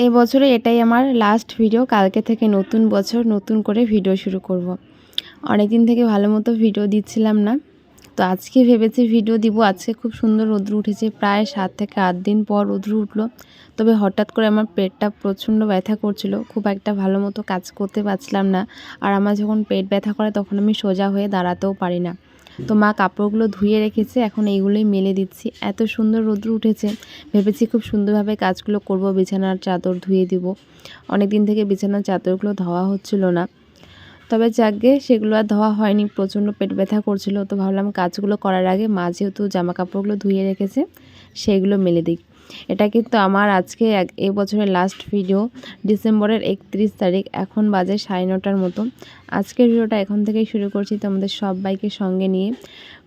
এই বছরে এটাই আমার লাস্ট ভিডিও। কালকে থেকে নতুন বছর, নতুন করে ভিডিও শুরু করব। অনেক দিন থেকে ভালো মতো ভিডিও দিচ্ছিলাম না, তো আজকে ভেবেছি ভিডিও দিব। আজকে খুব সুন্দর রৌদ্র উঠেছে, প্রায় 7 থেকে 8 দিন পর রৌদ্র উঠলো। তবে হঠাৎ করে আমার পেটটা প্রচণ্ড ব্যথা করছিল, খুব একটা ভালো মতো কাজ করতে পারছিলাম না। আর আমার যখন পেট ব্যথা করে তখন আমি সোজা হয়ে দাঁড়াতেও পারি না। তো মা কাপড়গুলো ধুয়ে রেখেছে, এখন এইগুলোই মেলে দিচ্ছি। এত সুন্দর রৌদ্র উঠেছে, ভেবেছি খুব সুন্দরভাবে কাজগুলো করব। বিছানার চাদর ধুয়ে দিব। অনেক দিন থেকে বিছানার চাদরগুলো ধোয়া হচ্ছিল না, তবে যাকগে সেগুলো আর ধোয়া হয়নি, প্রচণ্ড পেট ব্যথা করছিল। তো ভাবলাম কাজগুলো করার আগে মা যেহেতু জামা কাপড়গুলো ধুয়ে রেখেছে সেগুলো মেলে দিই। এটা কিন্তু আমার আজকে এই বছরের লাস্ট ভিডিও, ডিসেম্বরের 31 তারিখ। এখন বাজে 9:30টার মতো। আজকের ভিডিওটা এখন থেকেই শুরু করছি তোমাদের সবাইকে সঙ্গে নিয়ে।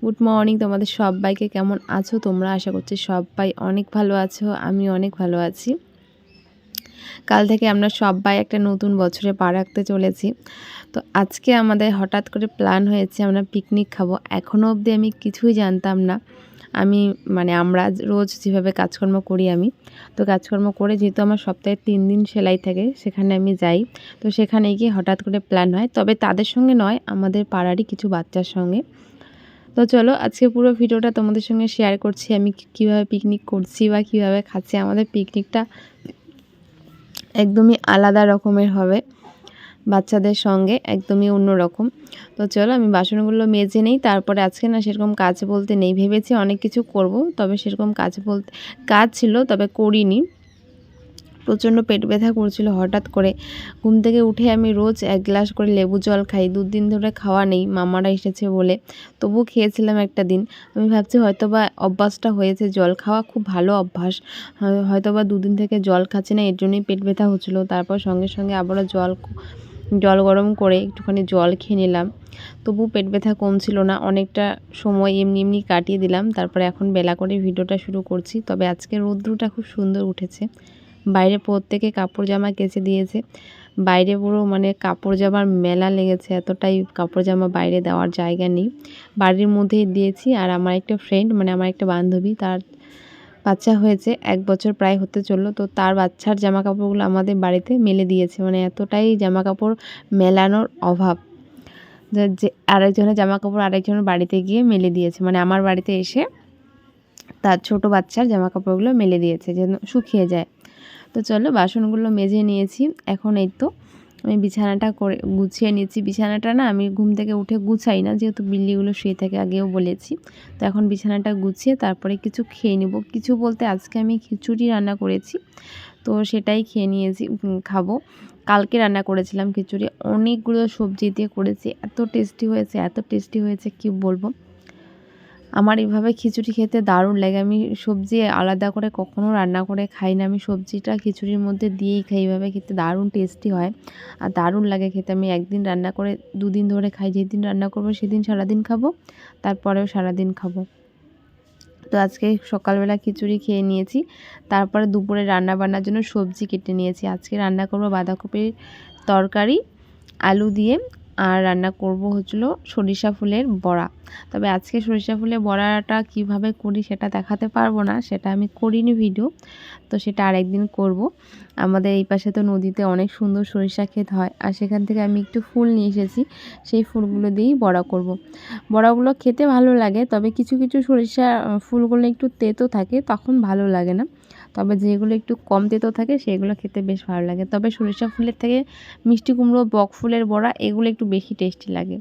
গুড মর্নিং তোমাদের সবাইকে, কেমন আছো তোমরা? আশা করছি সবাই অনেক ভালো আছো, আমি অনেক ভালো আছি। কাল থেকে আমরা সবাই একটা নতুন বছরে পা রাখতে চলেছি। তো আজকে আমাদের হঠাৎ করে প্ল্যান হয়েছে আমরা পিকনিক খাবো। এখনও অবধি আমি কিছুই জানতাম না। আমরা রোজ যেভাবে কাজকর্ম করি আমি, তো কাজকর্ম করে যেহেতু আমার সপ্তাহে 3 দিন সেলাই থাকে, সেখানে আমি যাই। তো সেখানে গিয়ে হঠাৎ করে প্ল্যান হয়, তবে তাদের সঙ্গে নয়, আমাদের পাড়ারই কিছু বাচ্চার সঙ্গে। তো চলো আজকে পুরো ভিডিওটা তোমাদের সঙ্গে শেয়ার করছি, আমি কীভাবে পিকনিক করছি বা কীভাবে খাচ্ছি। আমাদের পিকনিকটা একদমই আলাদা রকমের হবে, বাচ্চাদের সঙ্গে একদমই অন্য রকম। তো চলো আমি বাসনগুলো মেজে নেই, তারপরে আজকে না সেরকম কাজ বলতে নেই। ভেবেছি অনেক কিছু করব, তবে সেরকম কাজ ছিল, তবে করিনি। প্রচণ্ড পেট ব্যথা করছিল হঠাৎ করে। ঘুম থেকে উঠে আমি রোজ 1 গ্লাস করে লেবু জল খাই, 2 দিন ধরে খাওয়া নেই মামারা এসেছে বলে, তবু খেয়েছিলাম একটা দিন। আমি ভাবছি হয়তোবা অভ্যাসটা হয়েছে, জল খাওয়া খুব ভালো অভ্যাস, হয়তোবা 2 দিন থেকে জল খাচ্ছি না, এর জন্যই পেট ব্যথা হচ্ছিলো। তারপর সঙ্গে সঙ্গে আবারও জল গরম করে একটুখানি জল খেয়ে নিলাম, তবু পেট ব্যথা কমছিল না। অনেকটা সময় এমনি এমনি কাটিয়ে দিলাম, তারপরে এখন বেলা করে ভিডিওটা শুরু করছি। তবে আজকে রৌদ্রটা খুব সুন্দর উঠেছে। বাইরে প্রত্যেকে কাপড় জামা কেচে দিয়েছে, বাইরে পুরো কাপড় জামার মেলা লেগেছে, এতটাই কাপড় জামা বাইরে দেওয়ার জায়গা নেই, বাড়ির মধ্যেই দিয়েছি। আর আমার একটা ফ্রেন্ড আমার একটা বান্ধবী, তার বাচ্চা হয়েছে, 1 বছর প্রায় হতে চললো, তো তার বাচ্চার জামা কাপড়গুলো আমাদের বাড়িতে মেলে দিয়েছে। এতটাই জামা কাপড় মেলানোর অভাব যে আরেকজনের জামা কাপড় আরেকজনের বাড়িতে গিয়ে মেলে দিয়েছে, আমার বাড়িতে এসে তার ছোট বাচ্চার জামা কাপড়গুলো মেলে দিয়েছে যেন শুকিয়ে যায়। তো চলো বাসনগুলো মেজে নিয়েছি, এখন এই তো আমি বিছানাটা গুছিয়ে নিয়েছি। বিছানাটা না আমি ঘুম থেকে উঠে গুছাই না, যেহেতু বিল্লিগুলো শুয়ে থাকে, আগেও বলেছি। তো এখন বিছানাটা গুছিয়ে তারপরে কিছু খেয়ে নেব। কিছু বলতে আজকে আমি খিচুড়ি রান্না করেছি, তো সেটাই খেয়ে নিয়েছি, খাবো। কালকে রান্না করেছিলাম খিচুড়ি, অনেকগুলো সবজি দিয়ে করেছি, এত টেস্টি হয়েছে কি বলবো। আমার এভাবে খিচুড়ি খেতে দারুণ লাগে। আমি সবজি আলাদা করে কখনো রান্না করে খাই না, আমি সবজিটা খিচুড়ির মধ্যে দিয়েই খাই। এভাবে খেতে দারুণ টেস্টি হয় আর দারুণ লাগে খেতে। আমি একদিন রান্না করে 2 দিন ধরে খাই, যেদিন রান্না করবো সেদিন সারাদিন খাবো, তারপরেও সারাদিন খাবো। তো আজকে সকালবেলা খিচুড়ি খেয়ে নিয়েছি, তারপরে দুপুরে রান্না বান্নার জন্য সবজি কেটে নিয়েছি। আজকে রান্না করব বাঁধাকপির তরকারি আলু দিয়ে, আর রান্না করব সরিষা ফুলের বড়া। তবে আজকে সরিষা ফুলের বড়াটা কিভাবে করি সেটা দেখাতে পারবো না, সেটা আমি করিনি ভিডিও, তো সেটা আরেকদিন করব। আমাদের এই পাশে তো নদীতে অনেক সুন্দর সরিষা ক্ষেত হয়, আর সেখান থেকে আমি একটু ফুল নিয়ে এসেছি, সেই ফুলগুলো দিয়েই বড়া করব। বড়াগুলো খেতে ভালো লাগে, তবে কিছু কিছু সরিষা ফুলগুলো একটু তেতো থাকে, তখন ভালো লাগে না। তবে যেগুলো একটু কম তেতো থাকে সেগুলো খেতে বেশ ভালো লাগে। তবে সরিষা ফুলের থেকে মিষ্টি কুমড়ো, বক ফুলের বড়া এগুলো একটু বেশি টেস্টি লাগে।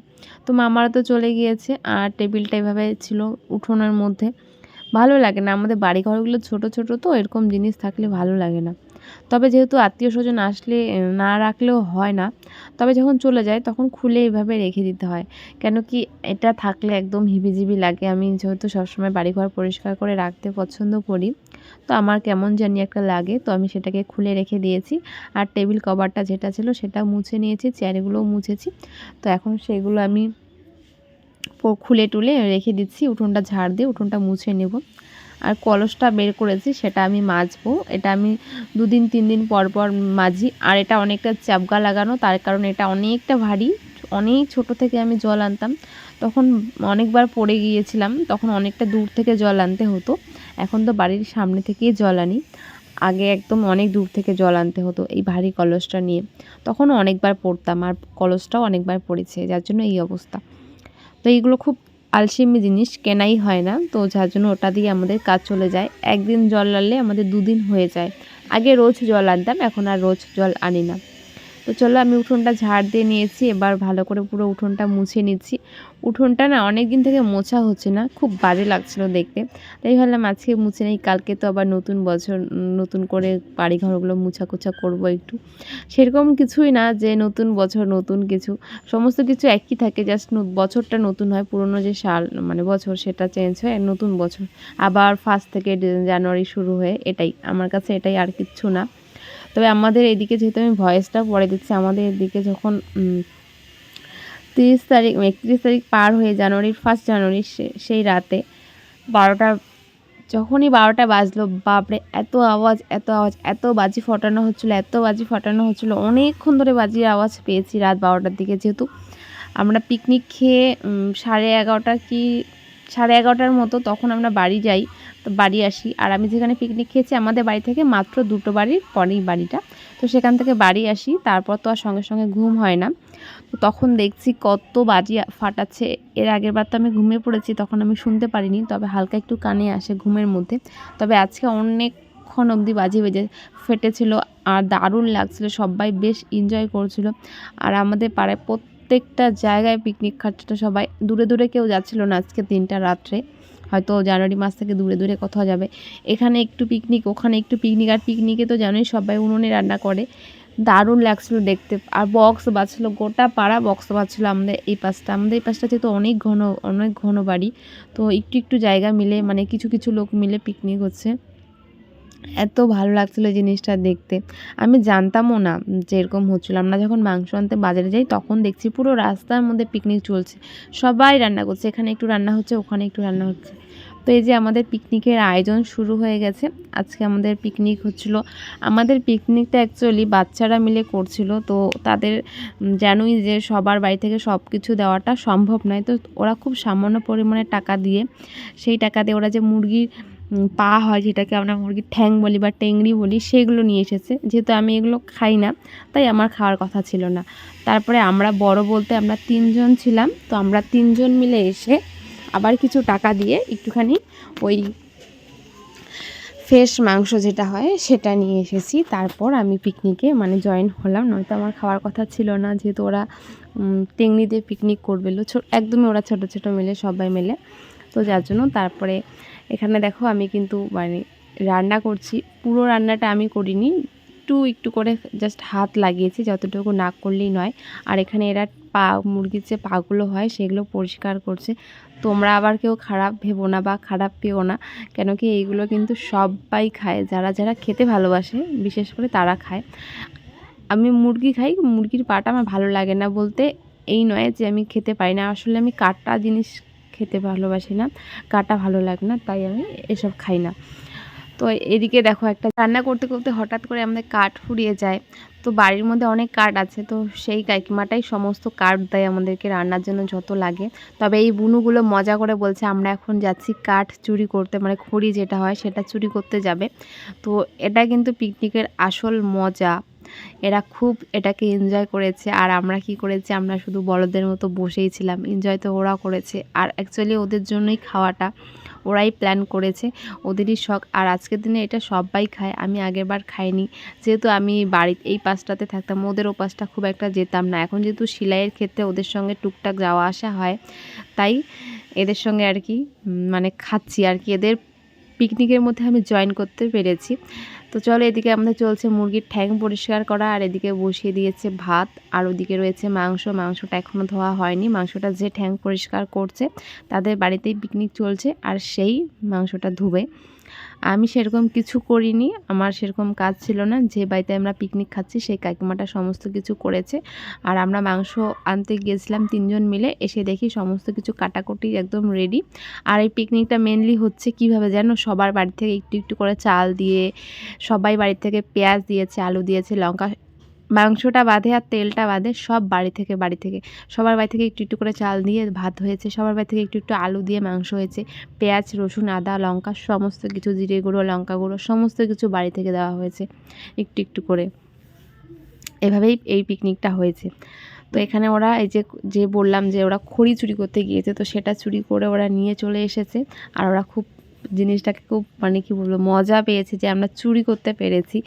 তো মামারা তো চলে গিয়েছে, আর টেবিলটা এভাবে ছিল উঠোনের মধ্যে, ভালো লাগে না। আমাদের বাড়িঘরগুলো ছোট ছোট, তো এরকম জিনিস থাকলে ভালো লাগে না। তবে যেহেতু আত্মীয় স্বজন আসলে না রাখলেও হয় না, তবে যখন চলে যায় তখন খুলে এভাবে রেখে দিতে হয়। কেন কি এটা থাকলে একদম হিবিজিবি লাগে। আমি যেহেতু সবসময় বাড়িঘর পরিষ্কার করে রাখতে পছন্দ করি, তো আমার কেমন জানি একটা লাগে, তো আমি সেটাকে খুলে রেখে দিয়েছি। আর টেবিল কভারটা যেটা ছিল সেটাও মুছে নিয়েছি, চেয়ারগুলোও মুছেছি। তো এখন সেগুলো আমি খুলে টুলে রেখে দিচ্ছি, উঠোনটা ঝাড় দিয়ে উঠোনটা মুছে নেব। আর কলসটা বের করেছি, সেটা আমি মাজবো। এটা আমি 2 দিন 3 দিন পর পর মাজি। আর এটা অনেকটা চাপগা লাগানো, তার কারণ এটা অনেকটা ভারী। অনেক ছোট থেকে আমি জল আনতাম, তখন অনেকবার পড়ে গিয়েছিলাম, তখন অনেকটা দূর থেকে জল আনতে হতো। এখন তো বাড়ির সামনে থেকেই জল আনি। আগে একদম অনেক দূর থেকে জল আনতে হতো এই ভারী কলসটা নিয়ে। তখনও অনেকবার পড়তাম আর কলসটাও অনেকবার পড়েছে, যার জন্য এই অবস্থা। তো এইগুলো খুব আলসেমি জিনিস, কেনাই হয় না, তো যার জন্য ওটা দিয়ে আমাদের কাজ চলে যায়। একদিন জল আনলে আমাদের 2 দিন হয়ে যায়। আগে রোজ জল আনতাম, এখন আর রোজ জল আনি না। তো চলো আমি উঠোনটা ঝাড় দিয়ে নিয়েছি, এবার ভালো করে পুরো উঠোনটা মুছে নিচ্ছি। উঠোনটা না অনেক দিন থেকে মোছা হচ্ছে না, খুব বাজে লাগছিল দেখতে। তাই ভাবলাম আজকে মুছে নেই, কালকে তো আবার নতুন বছর, নতুন করে বাড়িঘরগুলো মুছাকুছা করব একটু। সেরকম কিছুই না যে নতুন বছর নতুন কিছু, সমস্ত কিছু একই থাকে, জাস্ট বছরটা নতুন হয়, পুরনো যে সাল মানে বছর সেটা চেঞ্জ হয়, আর নতুন বছর আবার 1 থেকে জানুয়ারি শুরু হয়ে, এটাই আমার কাছে, এটাই আর কিচ্ছু না। তবে আমাদের এদিকে যেহেতু আমি ভয়েসটা পরে দিচ্ছি, আমাদের এদিকে যখন 30 তারিখ 31 তারিখ পার হয়ে জানুয়ারির 1 জানুয়ারি সেই রাতে 12টা, যখনই 12টা বাজলো, বাপরে এত আওয়াজ, এত আওয়াজ, এত বাজি ফাটানো হচ্ছিলো, এত বাজি ফাটানো হচ্ছিলো, অনেকক্ষণ ধরে বাজির আওয়াজ পেয়েছি রাত 12টার দিকে। যেহেতু আমরা পিকনিক খেয়ে 11:30 কি 11:30টার মতো তখন আমরা বাড়ি যাই, তো বাড়ি আসি। আর আমি যেখানে পিকনিক খেয়েছি আমাদের বাড়ি থেকে মাত্র 2টো বাড়ির পরেই বাড়িটা, তো সেখান থেকে বাড়ি আসি, তারপর তো আর সঙ্গে সঙ্গে ঘুম হয় না। তো তখন দেখছি কত বাজি ফাটাচ্ছে। এর আগের বার তো আমি ঘুমিয়ে পড়েছি, তখন আমি শুনতে পারিনি, তবে হালকা একটু কানে আসে ঘুমের মধ্যে। তবে আজকে অনেকক্ষণ অবধি বাজি বেজে ফেটেছিল আর দারুণ লাগছিল, সবাই বেশ এনজয় করছিল। আর আমাদের পাড়ায় প্রত্যেকটা জায়গায় পিকনিক খাচ্ছিল সবাই, দূরে দূরে কেউ যাচ্ছিল না আজকে দিনটা রাত্রে। হয়তো জানুয়ারি মাস থেকে দূরে দূরে কোথাও যাবে, এখানে একটু পিকনিক ওখানে একটু পিকনিক। আর পিকনিকে তো জানোই সবাই উনুনে রান্না করে, দারুণ লাগছিল দেখতে। আর বক্স বাজছিল, গোটা পাড়া বক্স বাজছিল। আমাদের এই পাশটা যেহেতু অনেক ঘন বাড়ি, তো একটু একটু জায়গা মিলে মানে কিছু কিছু লোক মিলে পিকনিক হচ্ছে। এত ভালো লাগছিল এই জিনিসটা দেখতে, আমি জানতামও না যে এরকম হচ্ছিলো। আমরা যখন মাংস আনতে বাজারে যাই তখন দেখছি পুরো রাস্তার মধ্যে পিকনিক চলছে, সবাই রান্না করছে, এখানে একটু রান্না হচ্ছে, ওখানে একটু রান্না হচ্ছে। তো এই যে আমাদের পিকনিকের আয়োজন শুরু হয়ে গেছে। আজকে আমাদের পিকনিক হচ্ছিলো। আমাদের পিকনিকটা অ্যাকচুয়ালি বাচ্চারা মিলে করছিল, তো তাদের জানোই যে সবার বাড়ি থেকে সব কিছু দেওয়াটা সম্ভব নয়, তো ওরা খুব সামান্য পরিমাণে টাকা দিয়ে, সেই টাকা দিয়ে ওরা যে মুরগির পা হয়, যেটাকে আমরা মুরগির ঠ্যাং বলি বা টেংরি বলি, সেগুলো নিয়ে এসেছে। যেহেতু আমি এগুলো খাই না, তাই আমার খাওয়ার কথা ছিল না। তারপরে আমরা বড় বলতে আমরা 3 জন ছিলাম, তো আমরা 3 জন মিলে এসে আবার কিছু টাকা দিয়ে একটুখানি ওই ফ্রেশ মাংস যেটা হয় সেটা নিয়ে এসেছি। তারপর আমি পিকনিকে মানে জয়েন হলাম, নয়তো আমার খাওয়ার কথা ছিল না, যেহেতু ওরা টেংরি দিয়ে পিকনিক করবে, একদমই ওরা ছোটো ছোটো মিলে সবাই মিলে, তো যার জন্য। তারপরে এখানে দেখো আমি কিন্তু মানে রান্না করছি, পুরো রান্নাটা আমি করিনি, একটু একটু করে জাস্ট হাত লাগিয়েছি, যতটুকু না করলেই নয়। আর এখানে এরা মুরগির যে পাগুলো হয় সেগুলো পরিষ্কার করছে। তোমরা আবার কেউ খারাপ ভেবো না বা খারাপ পেও না, কেন কি এইগুলো কিন্তু সবাই খায়, যারা যারা খেতে ভালোবাসে বিশেষ করে তারা খায়। আমি মুরগি খাই, মুরগির পাটা আমার ভালো লাগে না বলতে এই নয় যে আমি খেতে পারি না, আসলে আমি কাটা জিনিস খেতে ভালোবাসি না, কাটা ভালো লাগে না, তাই আমি এসব খাই না। তো এদিকে দেখো একটা রান্না করতে করতে হঠাৎ করে আমাদের কাঠ ফুরিয়ে যায়, তো বাড়ির মধ্যে অনেক কাঠ আছে, তো সেই কাকিমাটাই সমস্ত কাঠ দেয় আমাদেরকে রান্নার জন্য যত লাগে। তবে এই বুনুগুলো মজা করে বলছে আমরা এখন যাচ্ছি কাঠ চুরি করতে, মানে খড়ি যেটা হয় সেটা চুরি করতে যাবে। তো এটা কিন্তু পিকনিকের আসল মজা, এরা খুব এটাকে এনজয় করেছে। আর আমরা কি করেছি, আমরা শুধু বড়দের মতো বসেই ছিলাম, এনজয় তো ওরা করেছে। আর অ্যাকচুয়ালি ওদের জন্যই খাওয়াটা, ওরাই প্ল্যান করেছে, ওদেরই শখ। আর আজকের দিনে এটা সবাই খায়, আমি আগেরবার খাইনি, যেহেতু আমি বাড়িতে এই পাশটাতে থাকতাম, ওদের ও পাশটা খুব একটা যেতাম না। এখন যেহেতু সেলাইয়ের ক্ষেত্রে ওদের সঙ্গে টুকটাক যাওয়া আসা হয়, তাই এদের সঙ্গে আর কি মানে খাচ্ছি আর কি, এদের পিকনিকের মধ্যে আমি জয়েন করতে পেরেছি। তো চলো, এদিকে আমাদের চলছে মুরগির ঠ্যাং পরিষ্কার করা, আর এদিকে বসিয়ে দিয়েছে ভাত, আর ওদিকে রয়েছে মাংসটা এখনও ধোয়া হয়নি, মাংসটা যে ঠ্যাং পরিষ্কার করছে তাদের বাড়িতেই পিকনিক চলছে, আর সেই মাংসটা ধুবে। আমি সেরকম কিছু করিনি, আমার সেরকম কাজ ছিল না, যে বাড়িতে আমরা পিকনিক খাচ্ছি সেই কাকিমাটা সমস্ত কিছু করেছে। আর আমরা মাংস আনতে গিয়েছিলাম 3 জন মিলে, এসে দেখি সমস্ত কিছু কাটাকুটি একদম রেডি। আর এই পিকনিকটা মেনলি হচ্ছে কিভাবে যেন, সবার বাড়ি থেকে একটু একটু করে চাল দিয়ে, সবাই বাড়ি থেকে পেঁয়াজ দিয়েছে, আলু দিয়েছে, লঙ্কা মাংসটা বাদে আর তেলটা বাদে সব বাড়ি থেকে সবার বাড়ি থেকে একটু একটু করে চাল দিয়ে ভাত হয়েছে, সবার বাড়ি থেকে একটু একটু আলু দিয়ে মাংস হয়েছে, পেঁয়াজ রসুন আদা লঙ্কা সমস্ত কিছু, জিরে গুঁড়ো লঙ্কা গুঁড়ো সমস্ত কিছু বাড়ি থেকে দেওয়া হয়েছে একটু একটু করে। এভাবেই এই পিকনিকটা হয়েছে। তো এখানে ওরা এই যে বললাম যে ওরা খড়ি চুরি করতে গিয়েছে, তো সেটা চুরি করে ওরা নিয়ে চলে এসেছে। আর ওরা খুব জিনিসটাকে খুব মানে কি বলবো মজা পেয়েছে যে আমরা চুরি করতে পেরেছি,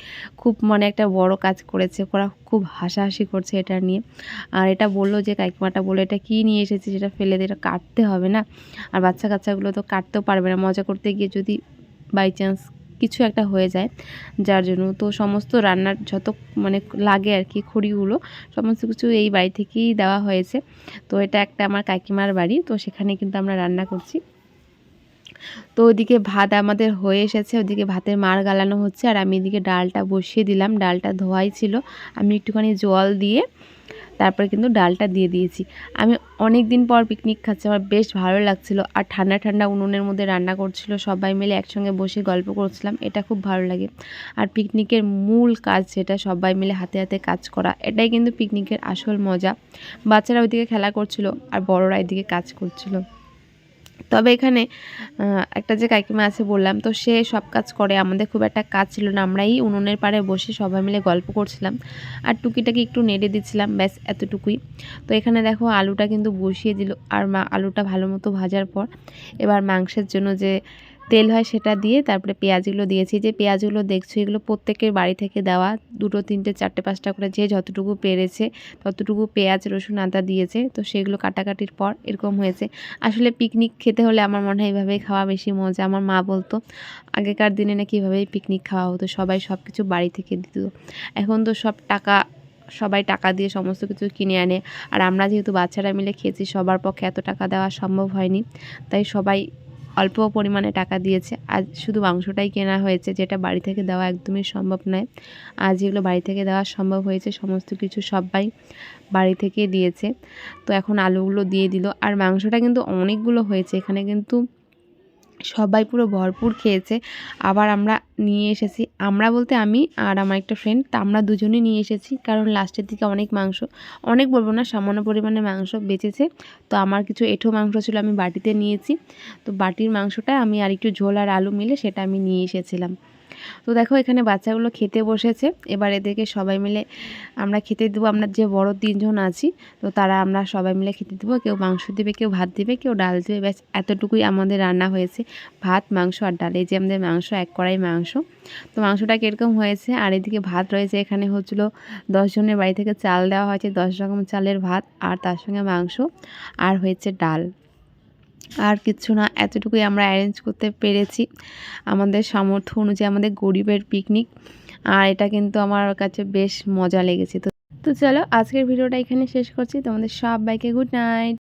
খুব মানে একটা বড় কাজ করেছে। ওরা খুব হাসাহাসি করছে এটা নিয়ে। আর এটা বললো যে কাকিমাটা বললো এটা কী নিয়ে এসেছি, যেটা ফেলে দিয়ে এটা কাটতে হবে না। আর বাচ্চা কাচ্চাগুলো তো কাটতেও পারবে না, মজা করতে গিয়ে যদি বাই চান্স কিছু একটা হয়ে যায়, যার জন্য তো সমস্ত রান্নার যত মানে লাগে আর কি খড়িগুলো সমস্ত কিছু এই বাড়ি থেকেই দেওয়া হয়েছে। তো এটা একটা আমার কাকিমার বাড়ি, তো সেখানে কিন্তু আমরা রান্না করছি। তো ওইদিকে ভাত আমাদের হয়ে এসেছে, ওদিকে ভাতের মাড় গালানো হচ্ছে, আর আমি এদিকে ডালটা বসিয়ে দিলাম। ডালটা ধোয়াই ছিল, আমি একটুখানি জল দিয়ে তারপরে কিন্তু ডালটা দিয়ে দিয়েছি। আমি অনেক দিন পর পিকনিক খাচ্ছি, আমার বেশ ভালো লাগছিল। আর ঠান্ডা ঠান্ডা উনুনের মধ্যে রান্না করছিল, সবাই মিলে একসঙ্গে বসে গল্প করছিলাম, এটা খুব ভালো লাগে। আর পিকনিকের মূল কাজ যেটা সবাই মিলে হাতে হাতে কাজ করা, এটাই কিন্তু পিকনিকের আসল মজা। বাচ্চারা ওইদিকে খেলা করছিল আর বড়রা এদিকে কাজ করছিল। তবে এখানে একটা যে কাকিমা আছে বললাম, তো সে সব কাজ করে, আমাদের খুব একটা কাজ ছিল না, আমরাই উনুনের পাড়ে বসে সবাই মিলে গল্প করছিলাম আর টুকিটাকি একটু নেড়ে দিচ্ছিলাম, ব্যাস এতটুকুই। তো এখানে দেখো আলুটা কিন্তু বসিয়ে দিল, আর আলুটা ভালো মতো ভাজার পর এবার মাংসের জন্য যে তেল হয় সেটা দিয়ে তারপরে পেঁয়াজগুলো দিয়েছি। যে পেঁয়াজগুলো দেখছো এগুলো প্রত্যেকের বাড়ি থেকে দেওয়া, 2 3 4 5টা করে যে যতটুকু পেরেছে ততটুকু পেঁয়াজ রসুন আদা দিয়েছে। তো সেগুলো কাটাকাটির পর এরকম হয়েছে। আসলে পিকনিক খেতে হলে আমার মনে হয় এইভাবেই খাওয়া বেশি মজা। আমার মা বলতো আগেকার দিনে নাকি এভাবেই পিকনিক খাওয়া হতো, সবাই সব কিছু বাড়ি থেকে দিত। এখন তো সবাই টাকা দিয়ে সমস্ত কিছু কিনে আনে। আর আমরা যেহেতু বাচ্চারা মিলে খেয়েছি, সবার পক্ষে এত টাকা দেওয়া সম্ভব হয়নি, তাই সবাই অল্প পরিমাণে টাকা দিয়েছে। আজ শুধু মাংসটাই কেনা হয়েছে, যেটা বাড়ি থেকে দেওয়া একদমই সম্ভব নয়। আর যেগুলো বাড়ি থেকে দেওয়া সম্ভব হয়েছে সমস্ত কিছু সবাই বাড়ি থেকে দিয়েছে। তো এখন আলুগুলো দিয়ে দিল, আর মাংসটা কিন্তু অনেকগুলো হয়েছে, এখানে কিন্তু সবাই পুরো ভরপুর খেয়েছে। আবার আমরা নিয়ে এসেছি, আমরা বলতে আমি আর আমার একটা ফ্রেন্ড, তা আমরা দুজনেই নিয়ে এসেছি, কারণ লাস্টের দিকে অনেক মাংস, অনেক বলবো না সামান্য পরিমাণে মাংস বেঁচেছে। তো আমার কিছু এঁঠো মাংস ছিল, আমি বাটিতে নিয়েছি। তো বাটির মাংসটা আমি আর একটু ঝোল আর আলু মিলে সেটা আমি নিয়ে এসেছিলাম। তো দেখো এখানে বাচ্চাগুলো খেতে বসেছে, এবার এদেরকে সবাই মিলে আমরা খেতে দেবো। আমরা যে বড় 3 জন আছি, তো তারা আমরা সবাই মিলে খেতে দেবো। কেউ মাংস দেবে, কেউ ভাত দেবে, কেউ ডাল দেবে, ব্যাস এতটুকুই আমাদের রান্না হয়েছে, ভাত মাংস আর ডাল। এই যে আমাদের মাংস, 1 কড়াই মাংস। তো মাংসটা কীরকম হয়েছে, আর এদিকে ভাত রয়েছে। এখানে হচ্ছিলো 10 জনের বাড়ি থেকে চাল দেওয়া হয়েছে, 10 রকম চালের ভাত, আর তার সঙ্গে মাংস, আর হয়েছে ডাল। আর কিচ্ছু না, এতটুকুই আমরা অ্যারেঞ্জ করতে পেরেছি আমাদের সামর্থ্য অনুযায়ী, আমাদের গরিবের পিকনিক। আর এটা কিন্তু আমার কাছে বেশ মজা লেগেছে। তো চলো আজকের ভিডিওটা এখানে শেষ করছি। তোমাদের সবাইকে গুড নাইট।